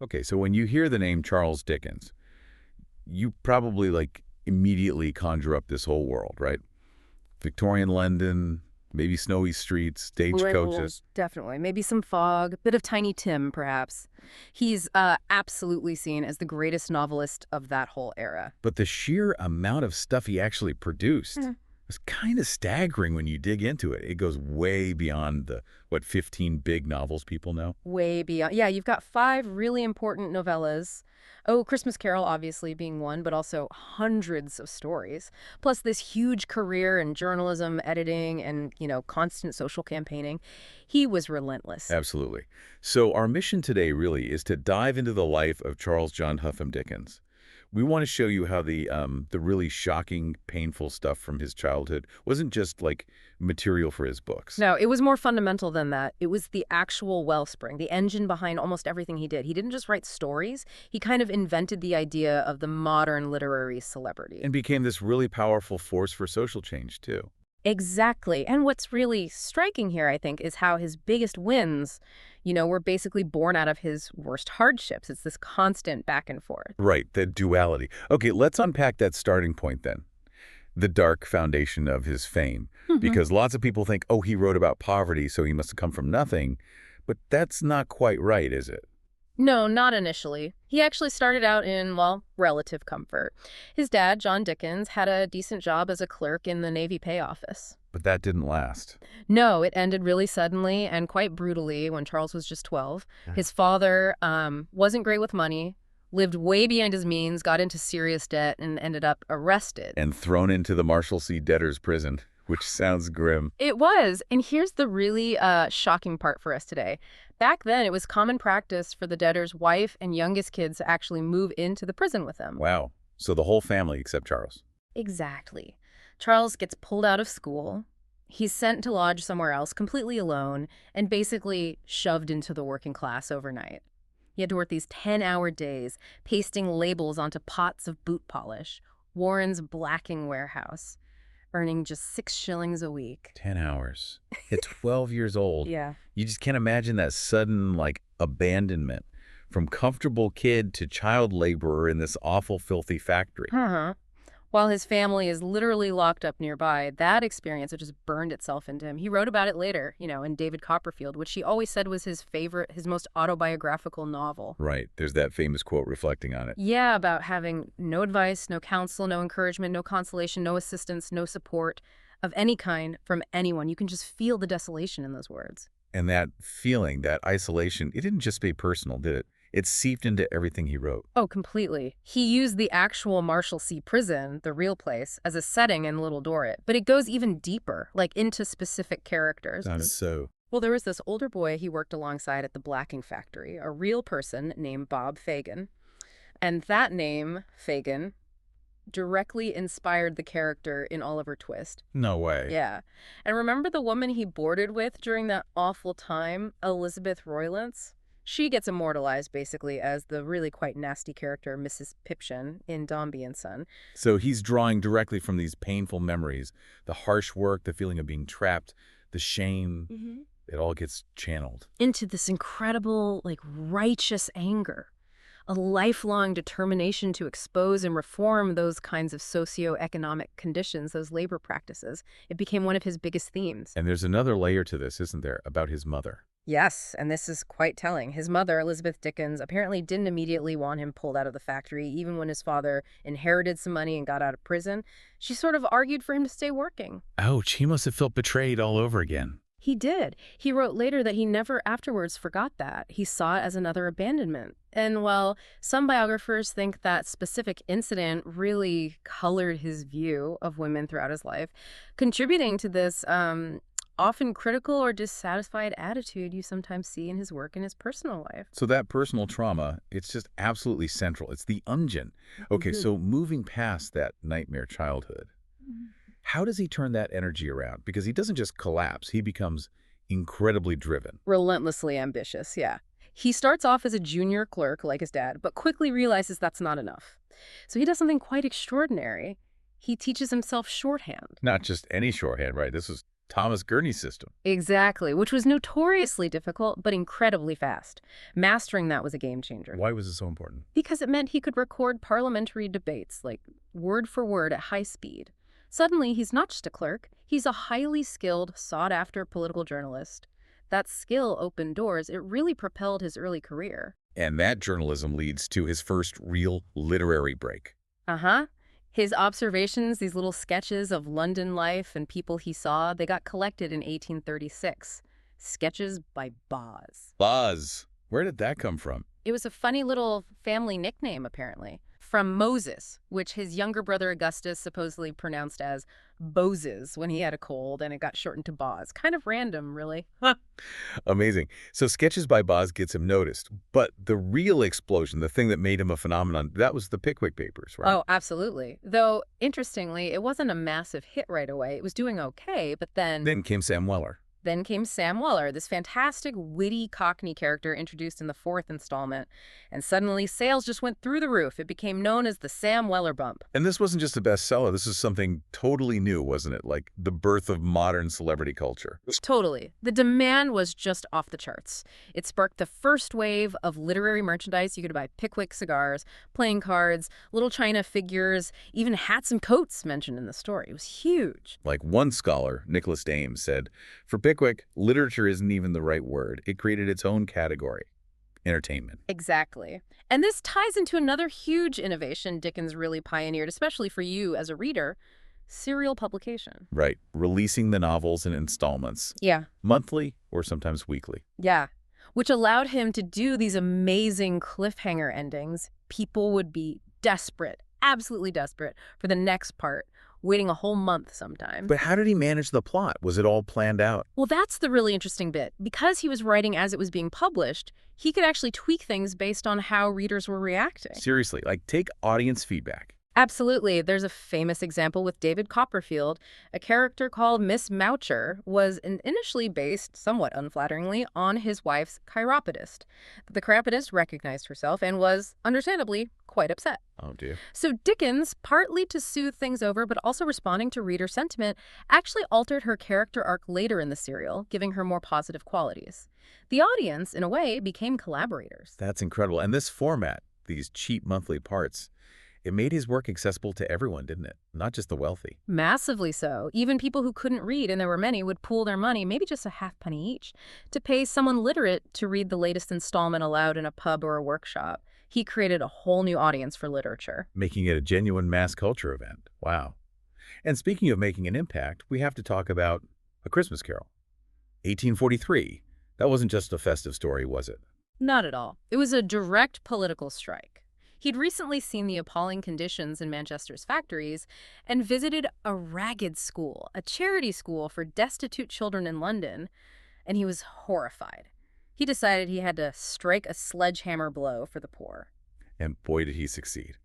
Okay, so when you hear the name Charles Dickens, you probably immediately conjure up this whole world, right? Victorian London, maybe snowy streets, stagecoaches. Definitely. Maybe some fog, a bit of Tiny Tim, perhaps. He's absolutely seen as the greatest novelist of that whole era. But the sheer amount of stuff he actually produced was kind of staggering when you dig into it. It goes way beyond the, 15 big novels people know? Way beyond. Yeah, you've got 5 really important novellas. Oh, Christmas Carol obviously being one, but also hundreds of stories. Plus this huge career in journalism, editing, and, constant social campaigning. He was relentless. Absolutely. So our mission today really is to dive into the life of Charles John Huffam Dickens. We want to show you how the really shocking, painful stuff from his childhood wasn't just material for his books. No, it was more fundamental than that. It was the actual wellspring, the engine behind almost everything he did. He didn't just write stories. He kind of invented the idea of the modern literary celebrity. And became this really powerful force for social change, too. Exactly. And what's really striking here, I think, is how his biggest wins, were basically born out of his worst hardships. It's this constant back and forth. Right, the duality. Okay, let's unpack that starting point then. The dark foundation of his fame. Because lots of people think, oh, he wrote about poverty, so he must have come from nothing. But that's not quite right, is it? No, not initially. He actually started out in, relative comfort. His dad, John Dickens, had a decent job as a clerk in the Navy Pay Office. But that didn't last. No, it ended really suddenly and quite brutally when Charles was just 12. His father wasn't great with money, lived way behind his means, got into serious debt, and ended up arrested. And thrown into the Marshalsea debtor's prison, which sounds grim. It was. And here's the really shocking part for us today. Back then, it was common practice for the debtor's wife and youngest kids to actually move into the prison with him. Wow. So the whole family except Charles. Exactly. Charles gets pulled out of school. He's sent to lodge somewhere else completely alone and basically shoved into the working class overnight. He had to work these 10-hour days, pasting labels onto pots of boot polish, Warren's blacking warehouse, earning just 6 shillings a week. 10 hours. At 12 years old. Yeah. You just can't imagine that sudden, abandonment from comfortable kid to child laborer in this awful, filthy factory. While his family is literally locked up nearby, that experience just burned itself into him. He wrote about it later, in David Copperfield, which he always said was his favorite, his most autobiographical novel. Right. There's that famous quote reflecting on it. Yeah, about having no advice, no counsel, no encouragement, no consolation, no assistance, no support of any kind from anyone. You can just feel the desolation in those words. And that feeling, that isolation, it didn't just stay personal, did it? It seeped into everything he wrote. Oh, completely. He used the actual Marshalsea prison, the real place, as a setting in Little Dorrit. But it goes even deeper, into specific characters. So. Well, there was this older boy he worked alongside at the blacking factory, a real person named Bob Fagin. And that name, Fagin, directly inspired the character in Oliver Twist. No way. Yeah. And remember the woman he boarded with during that awful time, Elizabeth Roylance? She gets immortalized, basically, as the really quite nasty character, Mrs. Pipchin, in Dombey and Son. So he's drawing directly from these painful memories, the harsh work, the feeling of being trapped, the shame. It all gets channeled into this incredible, righteous anger, a lifelong determination to expose and reform those kinds of socioeconomic conditions, those labor practices. It became one of his biggest themes. And there's another layer to this, isn't there, about his mother? Yes, and this is quite telling. His mother, Elizabeth Dickens, apparently didn't immediately want him pulled out of the factory, even when his father inherited some money and got out of prison. She sort of argued for him to stay working. Ouch, he must have felt betrayed all over again. He did. He wrote later that he never afterwards forgot that. He saw it as another abandonment. And while some biographers think that specific incident really colored his view of women throughout his life, contributing to this often critical or dissatisfied attitude you sometimes see in his work in his personal life. So that personal trauma, it's just absolutely central. It's the engine. Okay, so moving past that nightmare childhood, how does he turn that energy around? Because he doesn't just collapse, he becomes incredibly driven. Relentlessly ambitious, yeah. He starts off as a junior clerk like his dad, but quickly realizes that's not enough. So he does something quite extraordinary. He teaches himself shorthand. Not just any shorthand, right? This was Thomas Gurney's system. Exactly, which was notoriously difficult but incredibly fast. Mastering that was a game changer. Why was it so important? Because it meant he could record parliamentary debates, like word for word at high speed. Suddenly, he's not just a clerk, he's a highly skilled, sought-after political journalist. That skill opened doors. It really propelled his early career. And that journalism leads to his first real literary break. Uh-huh. His observations, these little sketches of London life and people he saw, they got collected in 1836. Sketches by Boz. Boz. Where did that come from? It was a funny little family nickname, apparently. From Moses, which his younger brother Augustus supposedly pronounced as Bozes when he had a cold, and it got shortened to Boz. Kind of random, really. Amazing. So Sketches by Boz gets him noticed. But the real explosion, the thing that made him a phenomenon, that was the Pickwick Papers, right? Oh, absolutely. Though, interestingly, it wasn't a massive hit right away. It was doing okay, but Then came Sam Weller. Then came Sam Weller, this fantastic, witty Cockney character introduced in the fourth installment. And suddenly, sales just went through the roof. It became known as the Sam Weller bump. And this wasn't just a bestseller. This is something totally new, wasn't it? Like the birth of modern celebrity culture. Totally. The demand was just off the charts. It sparked the first wave of literary merchandise. You could buy Pickwick cigars, playing cards, little china figures, even hats and coats mentioned in the story. It was huge. Like one scholar, Nicholas Dames, said, for Pickwick, literature isn't even the right word. It created its own category. Entertainment. Exactly. And this ties into another huge innovation Dickens really pioneered, especially for you as a reader: serial publication. Right. Releasing the novels in installments. Yeah. Monthly or sometimes weekly. Yeah. Which allowed him to do these amazing cliffhanger endings. People would be desperate, absolutely desperate, for the next part, waiting a whole month sometimes. But how did he manage the plot? Was it all planned out? Well, that's the really interesting bit. Because he was writing as it was being published, he could actually tweak things based on how readers were reacting. Seriously, like take audience feedback. Absolutely. There's a famous example with David Copperfield. A character called Miss Moucher was initially based, somewhat unflatteringly, on his wife's chiropodist. The chiropodist recognized herself and was, understandably, quite upset. Oh, dear. So Dickens, partly to soothe things over but also responding to reader sentiment, actually altered her character arc later in the serial, giving her more positive qualities. The audience, in a way, became collaborators. That's incredible. And this format, these cheap monthly parts, it made his work accessible to everyone, didn't it? Not just the wealthy. Massively so. Even people who couldn't read, and there were many, would pool their money, maybe just a half-penny each, to pay someone literate to read the latest installment aloud in a pub or a workshop. He created a whole new audience for literature. Making it a genuine mass culture event. Wow. And speaking of making an impact, we have to talk about A Christmas Carol. 1843. That wasn't just a festive story, was it? Not at all. It was a direct political strike. He'd recently seen the appalling conditions in Manchester's factories and visited a ragged school, a charity school for destitute children in London, and he was horrified. He decided he had to strike a sledgehammer blow for the poor. And boy, did he succeed.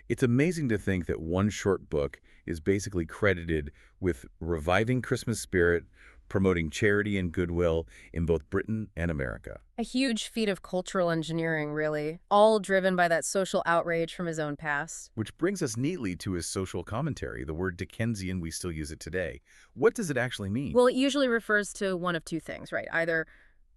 It's amazing to think that one short book is basically credited with reviving Christmas spirit, promoting charity and goodwill in both Britain and America. A huge feat of cultural engineering, really, all driven by that social outrage from his own past. Which brings us neatly to his social commentary, the word Dickensian, we still use it today. What does it actually mean? Well, it usually refers to one of two things, right? Either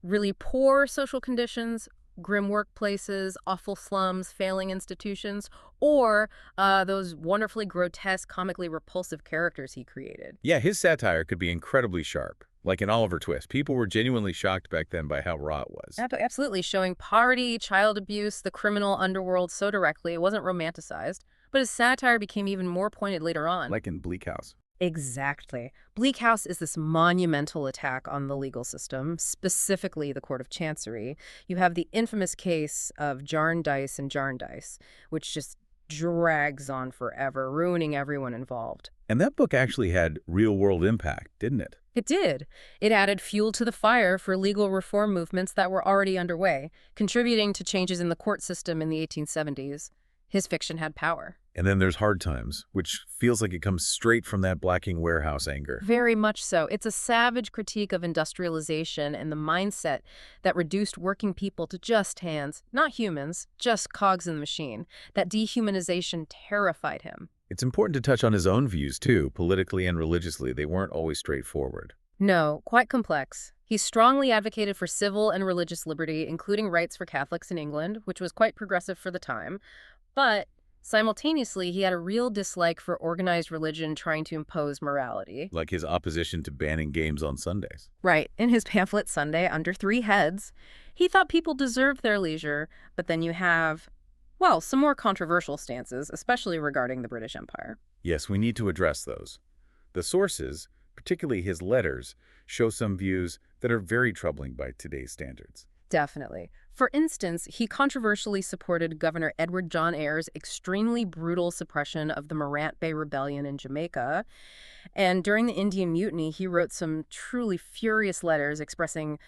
really poor social conditions, grim workplaces, awful slums, failing institutions, or those wonderfully grotesque, comically repulsive characters he created. Yeah, his satire could be incredibly sharp, like in Oliver Twist. People were genuinely shocked back then by how raw it was. Absolutely, showing poverty, child abuse, the criminal underworld so directly. It wasn't romanticized, but his satire became even more pointed later on. Like in Bleak House. Exactly. Bleak House is this monumental attack on the legal system, specifically the Court of Chancery. You have the infamous case of Jarndyce and Jarndyce, which just drags on forever, ruining everyone involved. And that book actually had real-world impact, didn't it? It did. It added fuel to the fire for legal reform movements that were already underway, contributing to changes in the court system in the 1870s. His fiction had power. And then there's Hard Times, which feels like it comes straight from that Blacking warehouse anger. Very much so. It's a savage critique of industrialization and the mindset that reduced working people to just hands, not humans, just cogs in the machine. That dehumanization terrified him. It's important to touch on his own views, too, politically and religiously. They weren't always straightforward. No, quite complex. He strongly advocated for civil and religious liberty, including rights for Catholics in England, which was quite progressive for the time. But simultaneously, he had a real dislike for organized religion trying to impose morality. Like his opposition to banning games on Sundays. Right. In his pamphlet Sunday Under Three Heads, he thought people deserved their leisure, but then you have, well, some more controversial stances, especially regarding the British Empire. Yes, we need to address those. The sources, particularly his letters, show some views that are very troubling by today's standards. Definitely. For instance, he controversially supported Governor Edward John Eyre's extremely brutal suppression of the Morant Bay Rebellion in Jamaica. And during the Indian Mutiny, he wrote some truly furious letters expressing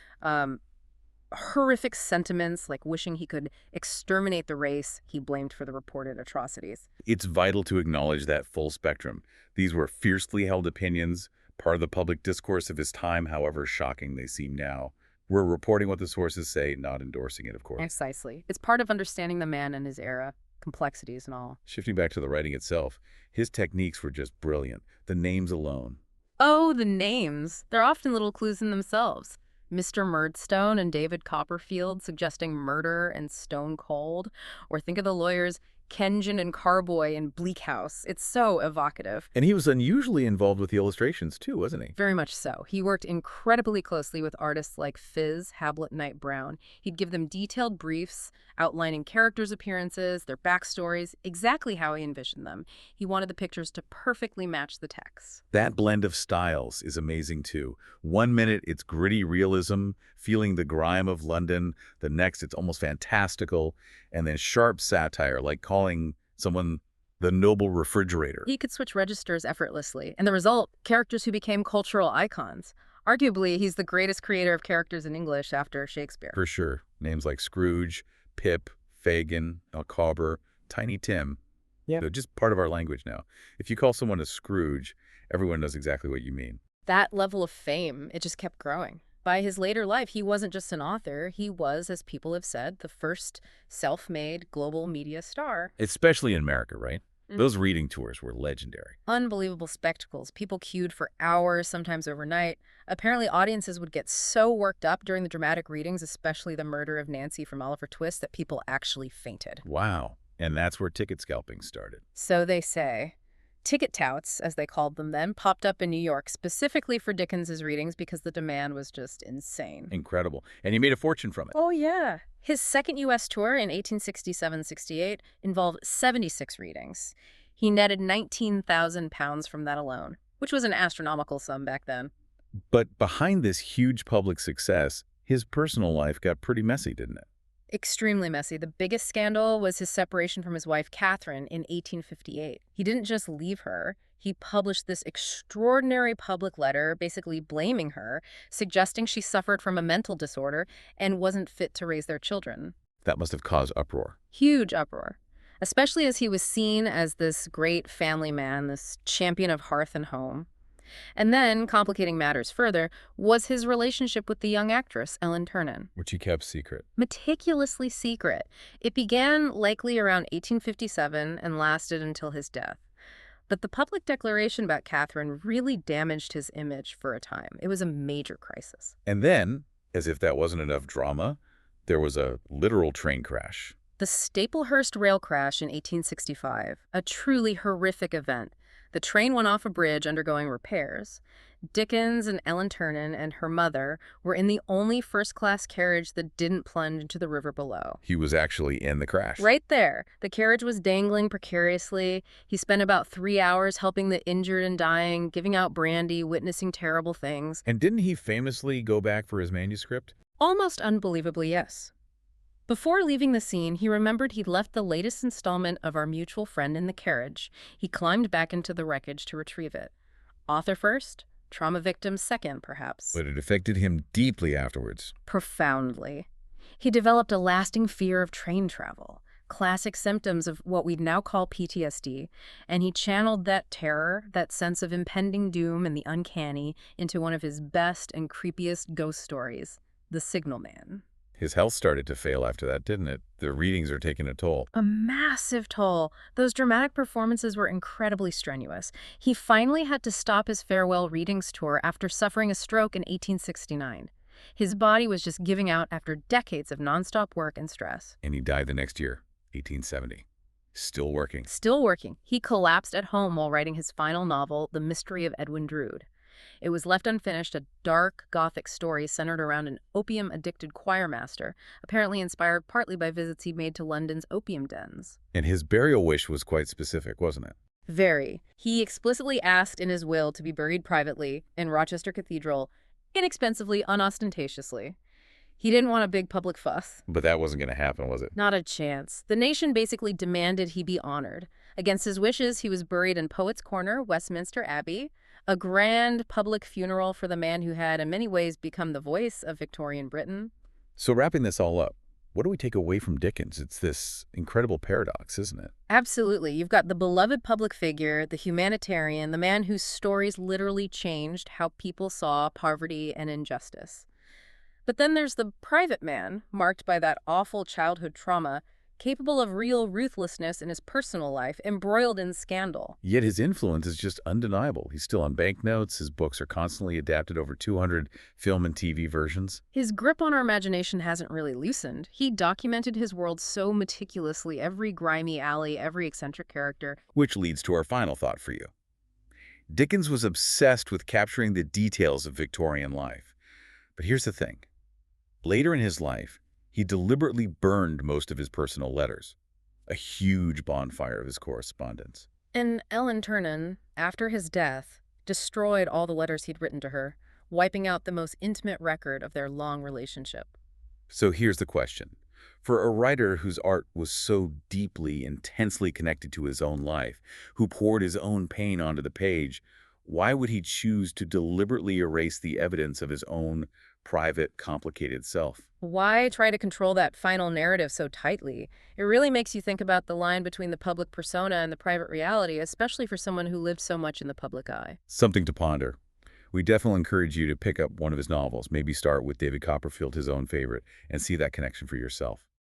horrific sentiments, like wishing he could exterminate the race he blamed for the reported atrocities. It's vital to acknowledge that full spectrum. These were fiercely held opinions, part of the public discourse of his time, however shocking they seem now. We're reporting what the sources say, not endorsing it, of course. Precisely. It's part of understanding the man and his era, complexities and all. Shifting back to the writing itself, his techniques were just brilliant. The names alone. Oh, the names. They're often little clues in themselves. Mr. Murdstone and David Copperfield suggesting murder and Stone Cold. Or think of the lawyers Kenjan and Carboy in Bleak House. It's so evocative. And he was unusually involved with the illustrations, too, wasn't he? Very much so. He worked incredibly closely with artists like Fizz, Hablett, Knight, Brown. He'd give them detailed briefs outlining characters' appearances, their backstories, exactly how he envisioned them. He wanted the pictures to perfectly match the text. That blend of styles is amazing, too. One minute, it's gritty realism, feeling the grime of London. The next, it's almost fantastical. And then sharp satire, like calling someone the noble refrigerator. He could switch registers effortlessly, and the result, characters who became cultural icons. Arguably, he's the greatest creator of characters in English after Shakespeare. For sure. Names like Scrooge, Pip, Fagin, Micawber, Tiny Tim. Yeah. They're just part of our language now. If you call someone a Scrooge, everyone knows exactly what you mean. That level of fame, it just kept growing. By his later life, he wasn't just an author. He was, as people have said, the first self-made global media star. Especially in America, right? Mhm. Those reading tours were legendary. Unbelievable spectacles. People queued for hours, sometimes overnight. Apparently, audiences would get so worked up during the dramatic readings, especially the murder of Nancy from Oliver Twist, that people actually fainted. Wow. And that's where ticket scalping started. So they say. Ticket touts, as they called them then, popped up in New York specifically for Dickens's readings because the demand was just insane. Incredible. And he made a fortune from it. Oh, yeah. His second U.S. tour in 1867-68 involved 76 readings. He netted £19,000 from that alone, which was an astronomical sum back then. But behind this huge public success, his personal life got pretty messy, didn't it? Extremely messy. The biggest scandal was his separation from his wife, Catherine, in 1858. He didn't just leave her. He published this extraordinary public letter basically blaming her, suggesting she suffered from a mental disorder and wasn't fit to raise their children. That must have caused uproar. Huge uproar, especially as he was seen as this great family man, this champion of hearth and home. And then, complicating matters further, was his relationship with the young actress, Ellen Ternan. Which he kept secret. Meticulously secret. It began likely around 1857 and lasted until his death. But the public declaration about Catherine really damaged his image for a time. It was a major crisis. And then, as if that wasn't enough drama, there was a literal train crash. The Staplehurst rail crash in 1865, a truly horrific event. The train went off a bridge undergoing repairs. Dickens and Ellen Ternan and her mother were in the only first-class carriage that didn't plunge into the river below. He was actually in the crash. Right there. The carriage was dangling precariously. He spent about 3 hours helping the injured and dying, giving out brandy, witnessing terrible things. And didn't he famously go back for his manuscript? Almost unbelievably, yes. Before leaving the scene, he remembered he'd left the latest installment of Our Mutual Friend in the carriage. He climbed back into the wreckage to retrieve it. Author first, trauma victim second, perhaps. But it affected him deeply afterwards. Profoundly. He developed a lasting fear of train travel, classic symptoms of what we'd now call PTSD, and he channeled that terror, that sense of impending doom and the uncanny, into one of his best and creepiest ghost stories, The Signal Man. His health started to fail after that, didn't it? The readings are taking a toll. A massive toll. Those dramatic performances were incredibly strenuous. He finally had to stop his farewell readings tour after suffering a stroke in 1869. His body was just giving out after decades of nonstop work and stress. And he died the next year, 1870. Still working. Still working, he collapsed at home while writing his final novel, The Mystery of Edwin Drood. It was left unfinished, a dark, gothic story centered around an opium-addicted choirmaster, apparently inspired partly by visits he made to London's opium dens. And his burial wish was quite specific, wasn't it? Very. He explicitly asked in his will to be buried privately in Rochester Cathedral, inexpensively, unostentatiously. He didn't want a big public fuss. But that wasn't going to happen, was it? Not a chance. The nation basically demanded he be honored. Against his wishes, he was buried in Poets' Corner, Westminster Abbey, a grand public funeral for the man who had in many ways become the voice of Victorian Britain. So wrapping this all up, what do we take away from Dickens? It's this incredible paradox, isn't it? Absolutely. You've got the beloved public figure, the humanitarian, the man whose stories literally changed how people saw poverty and injustice. But then there's the private man, marked by that awful childhood trauma, capable of real ruthlessness in his personal life, embroiled in scandal. Yet his influence is just undeniable. He's still on banknotes. His books are constantly adapted over 200 film and TV versions. His grip on our imagination hasn't really loosened. He documented his world so meticulously, every grimy alley, every eccentric character. Which leads to our final thought for you. Dickens was obsessed with capturing the details of Victorian life. But here's the thing. Later in his life, he deliberately burned most of his personal letters, a huge bonfire of his correspondence. And Ellen Ternan, after his death, destroyed all the letters he'd written to her, wiping out the most intimate record of their long relationship. So here's the question. For a writer whose art was so deeply, intensely connected to his own life, who poured his own pain onto the page, why would he choose to deliberately erase the evidence of his own private, complicated self? Why try to control that final narrative so tightly? It really makes you think about the line between the public persona and the private reality, especially for someone who lived so much in the public eye. Something to ponder. We definitely encourage you to pick up one of his novels, maybe start with David Copperfield, his own favorite, and see that connection for yourself.